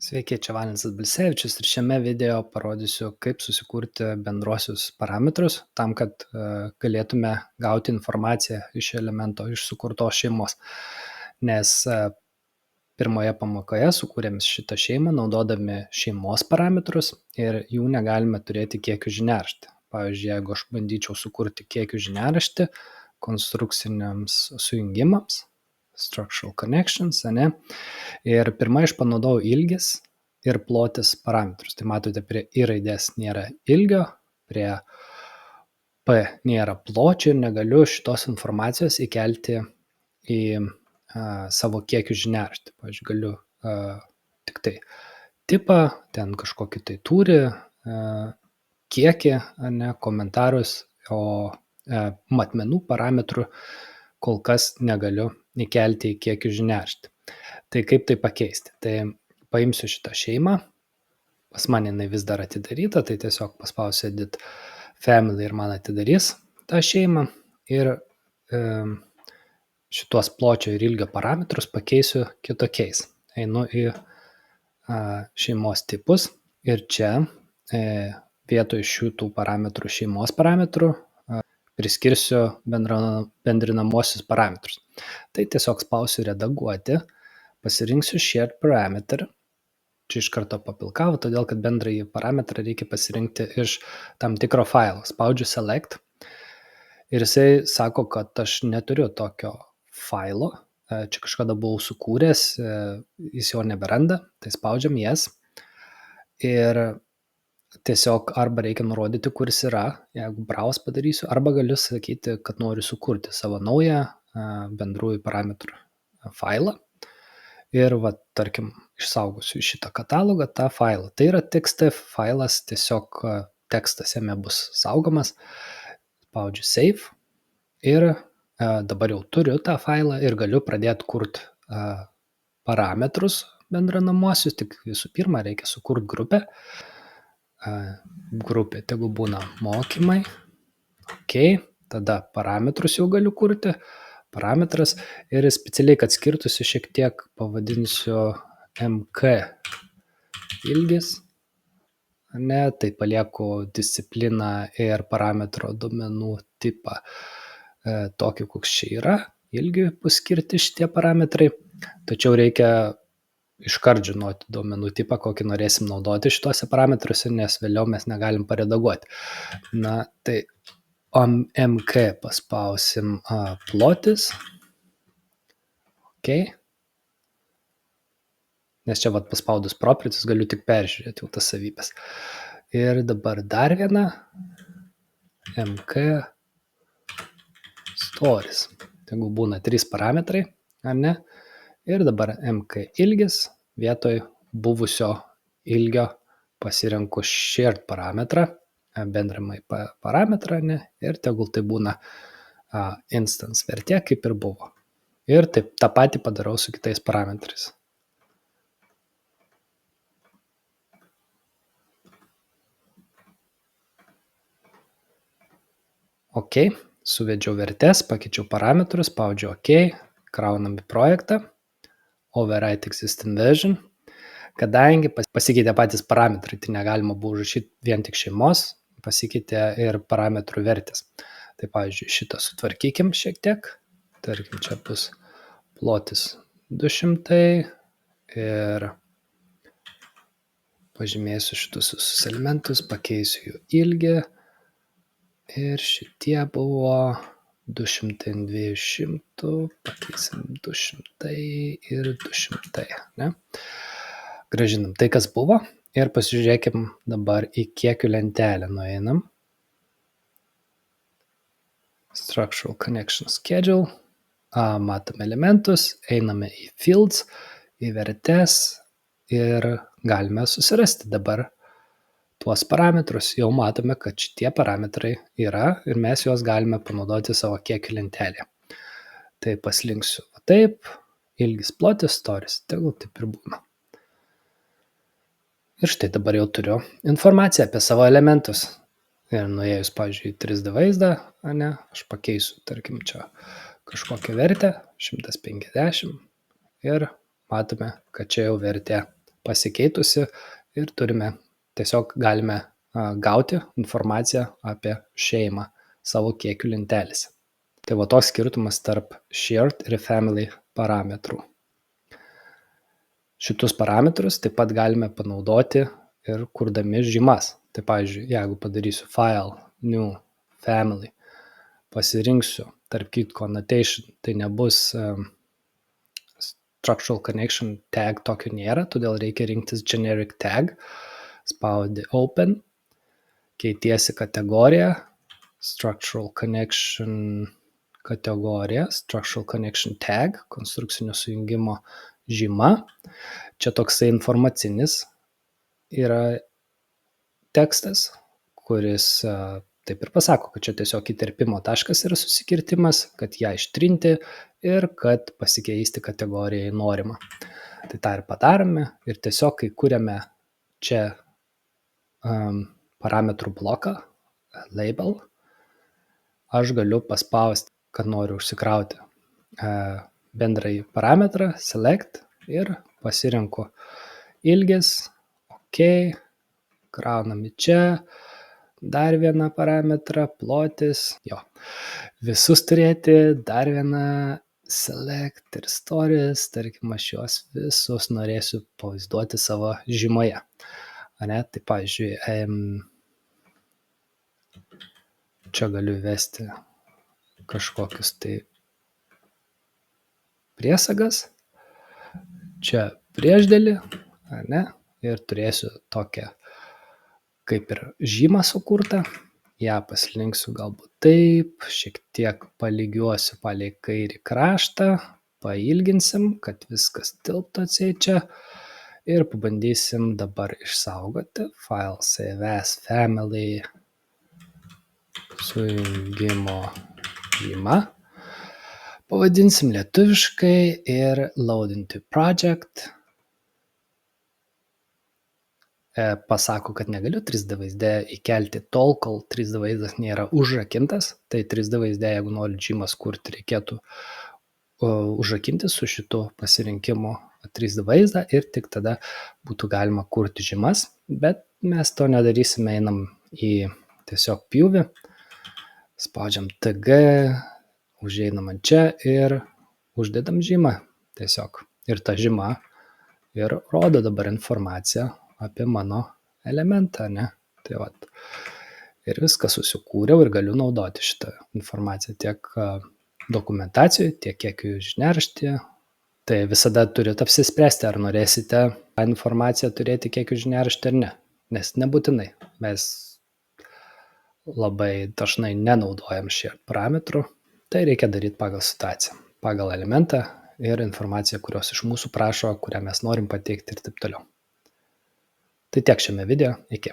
Sveiki, čia Valinsas Balsevičius ir šiame video parodysiu, kaip susikurti bendruosius parametrus tam, kad galėtume gauti informaciją iš elemento, iš sukurtos šeimos. Nes pirmoje pamokoje sukūrėm šitą šeimą naudodami šeimos parametrus ir jų negalime turėti kiekių žiniaraštį. Pavyzdžiui, jeigu aš bandyčiau sukurti kiekių žiniaraštį konstrukciniams sujungimams, structural connections, ane? Ir pirmą aš panaudojau ilgis ir plotis parametrus. Tai matote, prie I raidės nėra ilgio, prie P nėra pločio ir negaliu šitos informacijos įkelti į savo kiekių žiniaraštį. Pavyzdžiui, galiu tik tai tipą, ten kažkokį tai turi, kiekį, ne, komentarus, o matmenų parametrų kol kas negaliu įkelti į kiekių žiniaraštį. Tai kaip tai pakeisti? Tai paimsiu šitą šeimą, pas man jinai vis dar atidaryta, tai tiesiog paspausiu Edit Family ir man atidarys tą šeimą ir šitos pločio ir ilgio parametrus pakeisiu kitokiais. Einu į šeimos tipus ir čia vietoj šitų parametrų šeimos parametrų priskirsiu bendrinamosius parametrus. Tai tiesiog spausiu redaguoti, pasirinksiu Shared Parameter. Čia iš karto papilkavo, todėl kad bendrąjį parametrą reikia pasirinkti iš tam tikro failo. Spaudžiu Select ir jisai sako, kad aš neturiu tokio failo. Čia kažkada buvau sukūręs, jis jo neberanda, tai spaudžiam Yes. Ir tiesiog arba reikia nurodyti, kur jis yra, jeigu browse padarysiu, arba galiu sakyti, kad noriu sukurti savo naują bendrųjų parametrų failą. Ir, tarkim, išsaugosiu šitą katalogą, tą failą. Tai yra TXT failas, tiesiog tekstas jame bus saugomas. Spaudžiu Save ir dabar jau turiu tą failą ir galiu pradėti kurti parametrus bendrinamuosius. Tik visų pirma reikia sukurti grupę. Grupė tegu būna mokymai. Ok, tada parametrus jau galiu kurti. Parametras ir specialiai, kad skirtųsi šiek tiek, pavadinsiu MK ilgis. Ne, tai palieku discipliną ir parametro duomenų tipą tokį, koks čia yra. Ilgiui bus skirti šitie parametrai. Tačiau reikia iškart žinoti duomenų tipą, kokį norėsim naudoti šituose parametruose, nes vėliau mes negalim paredaguoti. Na, tai MK paspausim plotis. Ok. Nes čia paspaudus properties galiu tik peržiūrėti jau tas savybės. Ir dabar dar viena MK stories. Tegu būna 3 parametrai, ar ne? Ir dabar MK ilgis vietoj buvusio ilgio pasirenku shared parametrą, bendramai parametrą, ne? Ir tegul tai būna instance vertė, kaip ir buvo. Ir taip tą patį padarau su kitais parametrais. Ok, suvedžiau vertės, pakeičiau parametrus, spaudžiu OK, kraunam į projektą. Overwrite existing version. Kadangi pasikeitė patys parametrai, tai negalima buvo užrašyti vien tik šeimos, pasikeitė ir parametrų vertės. Tai pavyzdžiui, šitą sutvarkykim šiek tiek. Tarkim, čia bus plotis 200 ir pažymėsiu šitus visus elementus, pakeisiu jų ilgį ir šitie buvo 200 ant 200, pakeisim 200 ir 200, ne? Grąžinam tai, kas buvo ir pasižiūrėkim dabar į kiekių lentelę nueinam. Structural Connection Schedule, matom elementus, einame į Fields, į vertės ir galime susirasti dabar tuos parametrus. Jau matome, kad šitie parametrai yra ir mes juos galime panaudoti savo kiekių lentelėje. Tai paslinksiu taip, ilgis plotis, storis, tegul taip ir būna. Ir štai dabar jau turiu informaciją apie savo elementus. Ir nuėjus, pavyzdžiui, 3D vaizdą, ne, aš pakeisiu, tarkim, čia kažkokią vertę, 150 ir matome, kad čia jau vertė pasikeitusi ir tiesiog galime gauti informaciją apie šeimą savo kiekių lentelėse. Tai va toks skirtumas tarp shared ir family parametrų. Šitus parametrus taip pat galime panaudoti ir kurdami žymas. Tai pavyzdžiui, jeigu padarysiu file, new, family, pasirinksiu, tarp kitko, annotation, tai nebus structural connection tag tokio nėra, todėl reikia rinktis generic tag, spaudi open, keitiesi kategoriją, structural connection kategorija, structural connection tag, konstrukcinio sujungimo žyma. Čia toksai informacinis yra tekstas, kuris taip ir pasako, kad čia tiesiog įterpimo taškas yra susikirtimas, kad ją ištrinti ir kad pasikeisti kategorijai norima. Tai tą ir padarome ir tiesiog, kai kuriame čia parametrų bloką, label, aš galiu paspausti, kad noriu užsikrauti bendrąjį parametrą, select ir pasirinku ilgis, ok, kraunam į čia, dar vieną parametrą, plotis, visus turėti, dar vieną select ir stories, tarkim, aš juos visus norėsiu pavaizduoti savo žymoje. Tai pavyzdžiui, čia galiu įvesti kažkokius tai priesagas, čia priešdėlį, ir turėsiu tokią kaip ir žymą sukurtą, ją pasilinksiu galbūt taip, šiek tiek palygiuosiu palei kairį kraštą, pailginsim, kad viskas tilptų atseit čia ir pabandysim dabar išsaugoti file save as family sujungimo žyma. Pavadinsim lietuviškai ir load into project. Pasako, kad negaliu 3D vaizde įkelti tol, kol 3D vaizdas nėra užrakintas. Tai 3D vaizde, jeigu nori žymas kurti, reikėtų užrakinti su šitu pasirinkimu 3D vaizdą ir tik tada būtų galima kurti žymas. Bet mes to nedarysime, einam į tiesiog pjūvį, spaudžiam TG, užeinam ant čia ir uždedam žymą tiesiog. Ir ta žyma ir rodo dabar informaciją apie mano elementą, Tai vat. Ir viską susikūriau ir galiu naudoti šitą informaciją tiek dokumentacijoje, tiek kiekių žiniaraštyje. Tai visada turit apsispręsti, ar norėsite tą informaciją turėti kiekių žiniaraštį ar ne. Nes nebūtinai. Mes labai dažnai nenaudojam shared parametrų. Tai reikia daryti pagal situaciją, pagal elementą ir informaciją, kurios iš mūsų prašo, kurią mes norim pateikti ir taip toliau. Tai tiek šiame video. Iki.